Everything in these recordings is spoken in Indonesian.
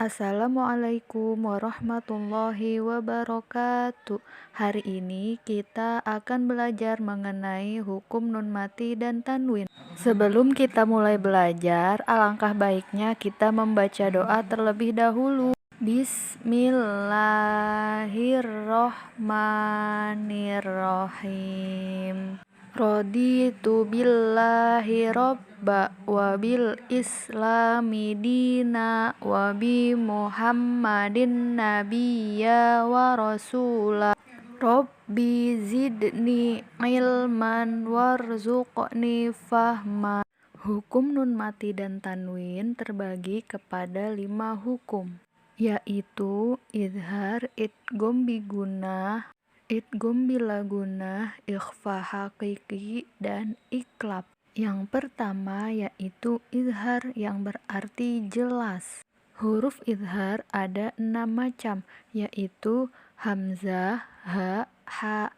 Assalamualaikum warahmatullahi wabarakatuh. Hari ini kita akan belajar mengenai hukum nun mati dan tanwin. Sebelum kita mulai belajar, alangkah baiknya kita membaca doa terlebih dahulu. Bismillahirrohmanirrohim. Raditu billahi robba wa bil islami dina wa bi muhammadin nabiyya wa rasula. Rabbi zidni ilman warzuqni fahma. Hukum nun mati dan tanwin terbagi kepada 5 hukum, yaitu idhar, idgham bigunah, idgham bila gunah, ikhfa hakiki, dan iklab. Yang pertama yaitu idhar yang berarti jelas. Huruf idhar ada 6 macam, yaitu hamzah, ha, kha,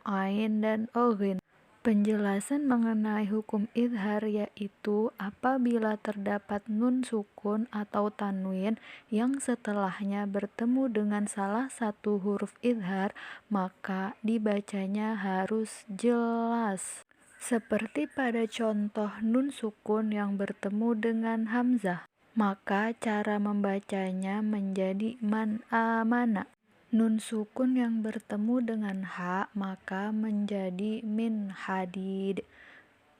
ain, dan ghin. Penjelasan mengenai hukum idhar yaitu apabila terdapat nun sukun atau tanwin yang setelahnya bertemu dengan salah satu huruf idhar, maka dibacanya harus jelas. Seperti pada contoh nun sukun yang bertemu dengan hamzah, maka cara membacanya menjadi mana. Nun sukun yang bertemu dengan ha maka menjadi min hadid.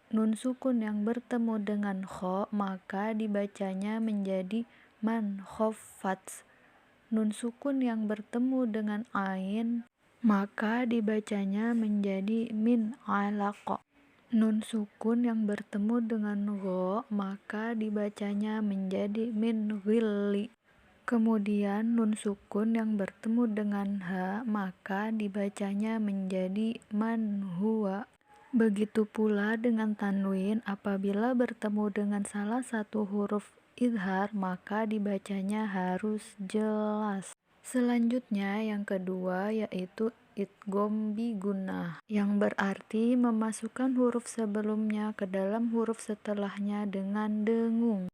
Nun sukun yang bertemu dengan kho maka dibacanya menjadi man khoffat. Nun sukun yang bertemu dengan ain maka dibacanya menjadi min alaq. Nun sukun yang bertemu dengan gho maka dibacanya menjadi min ghilli. Kemudian nun sukun yang bertemu dengan ha maka dibacanya menjadi man huwa. Begitu pula dengan tanwin, apabila bertemu dengan salah satu huruf idhar maka dibacanya harus jelas. Selanjutnya yang kedua yaitu idgham bigunah, yang berarti memasukkan huruf sebelumnya ke dalam huruf setelahnya dengan dengung.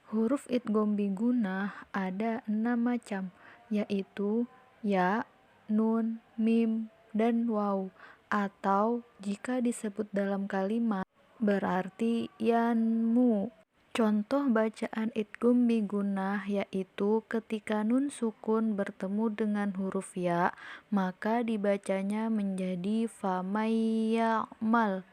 Huruf idgham bigunah ada 6 macam, yaitu ya, nun, mim, dan waw, atau jika disebut dalam kalimat berarti yanmu. Contoh bacaan idgham bigunah yaitu ketika nun sukun bertemu dengan huruf ya, maka dibacanya menjadi famayyamal.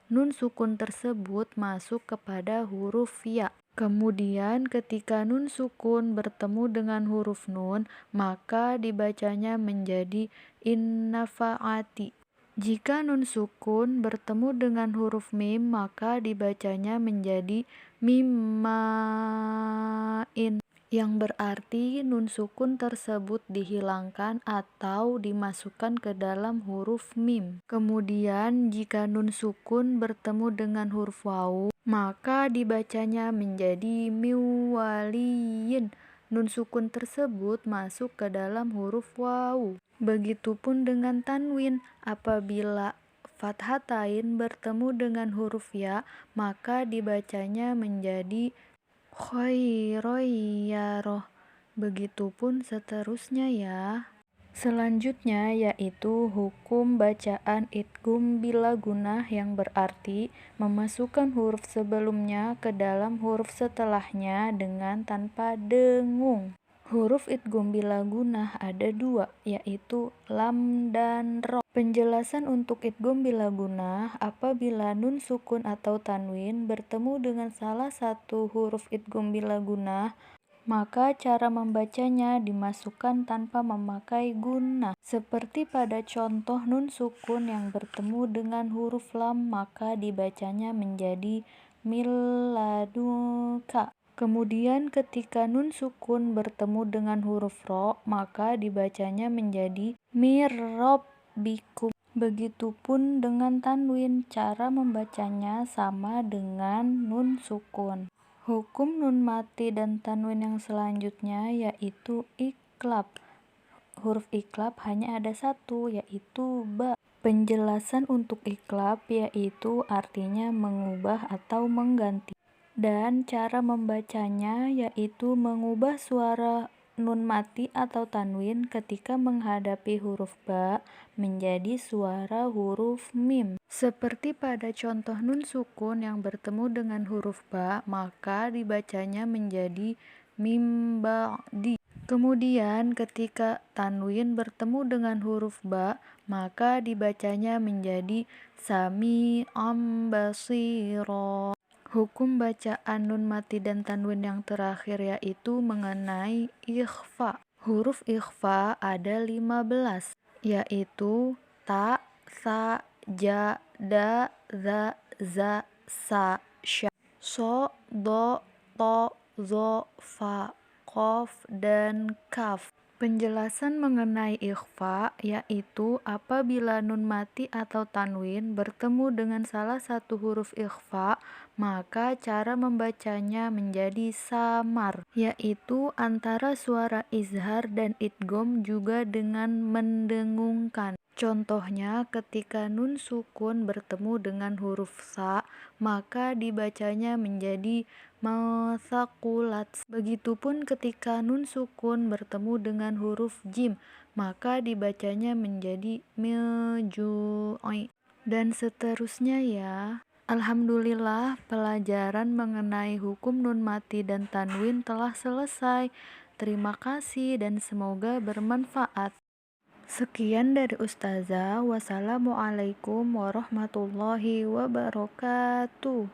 Nun sukun tersebut masuk kepada huruf ya. Kemudian ketika nun sukun bertemu dengan huruf nun, maka dibacanya menjadi innafaati. Jika nun sukun bertemu dengan huruf mim, maka dibacanya menjadi mimmain, yang berarti nun sukun tersebut dihilangkan atau dimasukkan ke dalam huruf mim. Kemudian jika nun sukun bertemu dengan huruf waw, maka dibacanya menjadi miwaliyin. Nun sukun tersebut masuk ke dalam huruf waw. Begitupun dengan tanwin, apabila fathatain bertemu dengan huruf ya, maka dibacanya menjadi khairoyyaroh. Begitupun seterusnya ya. Selanjutnya yaitu hukum bacaan idgham bila gunah, yang berarti memasukkan huruf sebelumnya ke dalam huruf setelahnya dengan tanpa dengung. Huruf idgham bila gunah ada 2, yaitu lam dan ro. Penjelasan untuk idgham bila gunah, apabila nun sukun atau tanwin bertemu dengan salah satu huruf idgham bila gunah, maka cara membacanya dimasukkan tanpa memakai gunnah. Seperti pada contoh nun sukun yang bertemu dengan huruf lam, maka dibacanya menjadi miladuka. Kemudian ketika nun sukun bertemu dengan huruf ro, maka dibacanya menjadi mirrabbikum. Begitupun dengan tanwin, cara membacanya sama dengan nun sukun. Hukum nun mati dan tanwin yang selanjutnya yaitu iklab. Huruf iklab hanya ada 1, yaitu ba. Penjelasan untuk iklab yaitu artinya mengubah atau mengganti. Dan cara membacanya yaitu mengubah suara nun mati atau tanwin ketika menghadapi huruf ba menjadi suara huruf mim. Seperti pada contoh nun sukun yang bertemu dengan huruf ba, maka dibacanya menjadi mim ba'di. Kemudian ketika tanwin bertemu dengan huruf ba, maka dibacanya menjadi sami'an basira. Hukum bacaan nun mati dan tanwin yang terakhir yaitu mengenai ikhfa. Huruf ikhfa ada 15, yaitu ta, sa, ja, da, za, za, sa, sya, so, do, to, zo, fa, qof, dan kaf. Penjelasan mengenai ikhfa yaitu apabila nun mati atau tanwin bertemu dengan salah satu huruf ikhfa, maka cara membacanya menjadi samar, yaitu antara suara izhar dan idgham juga dengan mendengungkan. Contohnya ketika nun sukun bertemu dengan huruf sa, maka dibacanya menjadi masakulat. Begitupun ketika nun sukun bertemu dengan huruf jim, maka dibacanya menjadi meju'i. Dan seterusnya ya. Alhamdulillah, pelajaran mengenai hukum nun mati dan tanwin telah selesai. Terima kasih dan semoga bermanfaat. Sekian dari Ustazah. Wassalamualaikum warahmatullahi wabarakatuh.